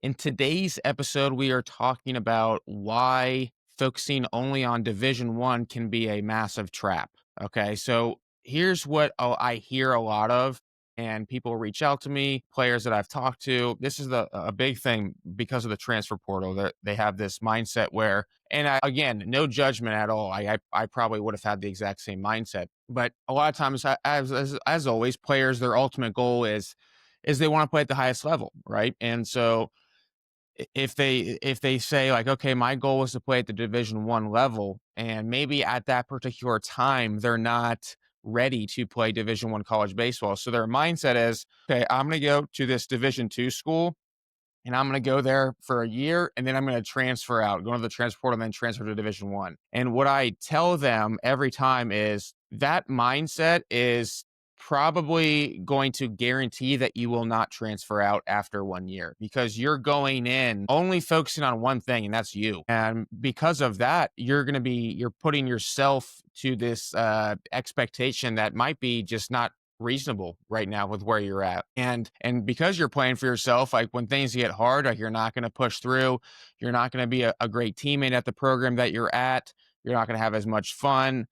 In today's episode, we are talking about why focusing only on Division One can be a massive trap. Okay, so here's what I hear a lot of, and people reach out to me, players that I've talked to. This is a big thing because of the transfer portal. That they have this mindset where, and again, no judgment at all. I probably would have had the exact same mindset, but a lot of times, as always, players their ultimate goal is they want to play at the highest level, right? And so if they say like, okay, my goal is to play at the Division One level, and maybe at that particular time they're not ready to play Division One college baseball, so their mindset is, okay, I'm going to go to this Division Two school and I'm going to go there for a year and then I'm going to transfer out, go to the transfer portal and then transfer to Division One. And what I tell them every time is that mindset is probably going to guarantee that you will not transfer out after 1 year because you're going in only focusing on one thing, and that's you. And because of that, you're putting yourself to this expectation that might be just not reasonable right now with where you're at. And because you're playing for yourself, like when things get hard, like you're not going to push through, you're not going to be a great teammate at the program that you're at, you're not going to have as much fun.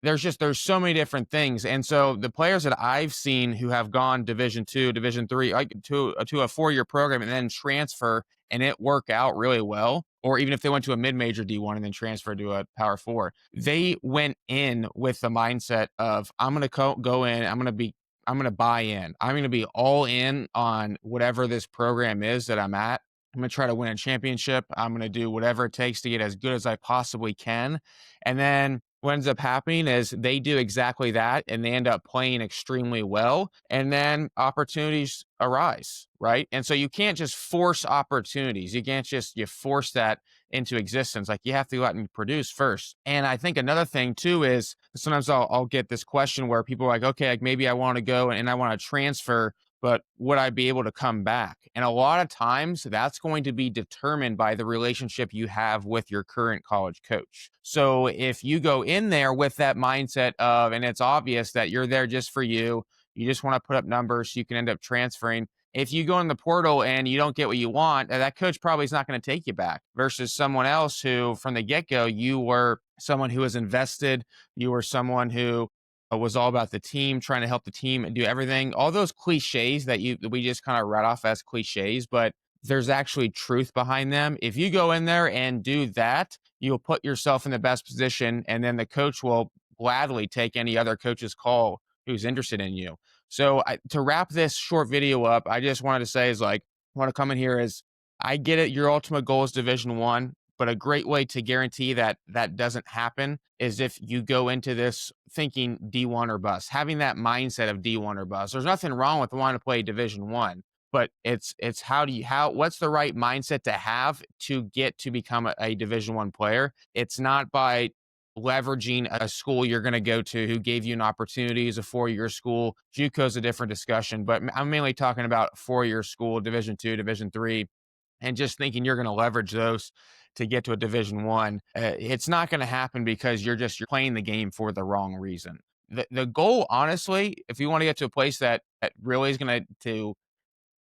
There's so many different things. And so the players that I've seen who have gone Division 2, Division 3, like to a 4-year program and then transfer and it work out really well, or even if they went to a mid-major D1 and then transferred to a Power 4, they went in with the mindset of I'm going to go in, I'm going to buy in. I'm going to be all in on whatever this program is that I'm at. I'm going to try to win a championship. I'm going to do whatever it takes to get as good as I possibly can. And then what ends up happening is they do exactly that and they end up playing extremely well. And then opportunities arise, right? And so you can't just force opportunities. You can't just you force that into existence. Like you have to go out and produce first. And I think another thing too is sometimes I'll get this question where people are like, okay, like maybe I want to go and I want to transfer, but would I be able to come back? And a lot of times that's going to be determined by the relationship you have with your current college coach. So if you go in there with that mindset of, and it's obvious that you're there just for you just want to put up numbers, so you can end up transferring. If you go in the portal and you don't get what you want, that coach probably is not going to take you back versus someone else who from the get-go, you were someone who was invested. You were someone who was all about the team, trying to help the team and do everything. All those cliches that we just kind of read off as cliches, but there's actually truth behind them. If you go in there and do that, you'll put yourself in the best position, and then the coach will gladly take any other coach's call who's interested in you. So to wrap this short video up, I just wanted to say is like, I want to come in here is I get it. Your ultimate goal is Division One, but a great way to guarantee that that doesn't happen is if you go into this thinking D1 or bust, having that mindset of D1 or bust. There's nothing wrong with wanting to play Division One, but it's what's the right mindset to have to get to become a Division One player. It's not by leveraging a school you're going to go to who gave you an opportunity as a 4-year school. JUCO is a different discussion, but I'm mainly talking about 4-year school, Division 2, Division 3, and just thinking you're going to leverage those to get to a Division 1. It's not going to happen because you're playing the game for the wrong reason. The goal, honestly, if you want to get to a place that really is going to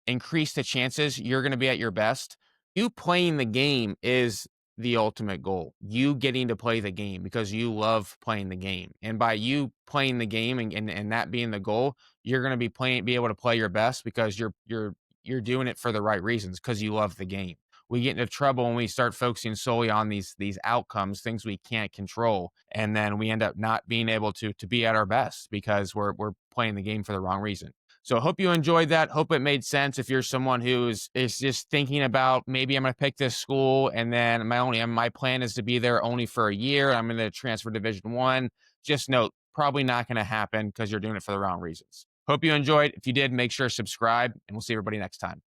increase the chances you're going to be at your best. You playing the game is the ultimate goal. You getting to play the game because you love playing the game. And by you playing the game and that being the goal, you're going to be able to play your best because you're doing it for the right reasons because you love the game. We get into trouble when we start focusing solely on these outcomes, things we can't control, and then we end up not being able to be at our best because we're playing the game for the wrong reason. So I hope you enjoyed that. Hope it made sense. If you're someone who is just thinking about maybe I'm going to pick this school and then my plan is to be there only for a year. I'm going to transfer Division One. Just note, probably not going to happen because you're doing it for the wrong reasons. Hope you enjoyed. If you did, make sure to subscribe, and we'll see everybody next time.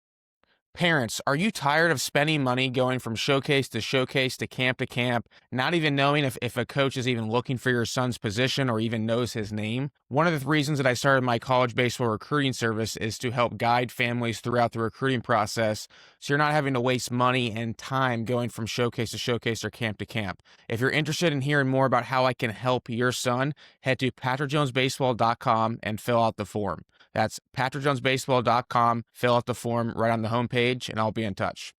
Parents, are you tired of spending money going from showcase to camp, not even knowing if a coach is even looking for your son's position or even knows his name? One of the reasons that I started my college baseball recruiting service is to help guide families throughout the recruiting process so you're not having to waste money and time going from showcase or camp to camp. If you're interested in hearing more about how I can help your son, head to patrickjonesbaseball.com and fill out the form. That's patrickjonesbaseball.com. Fill out the form right on the homepage, and I'll be in touch.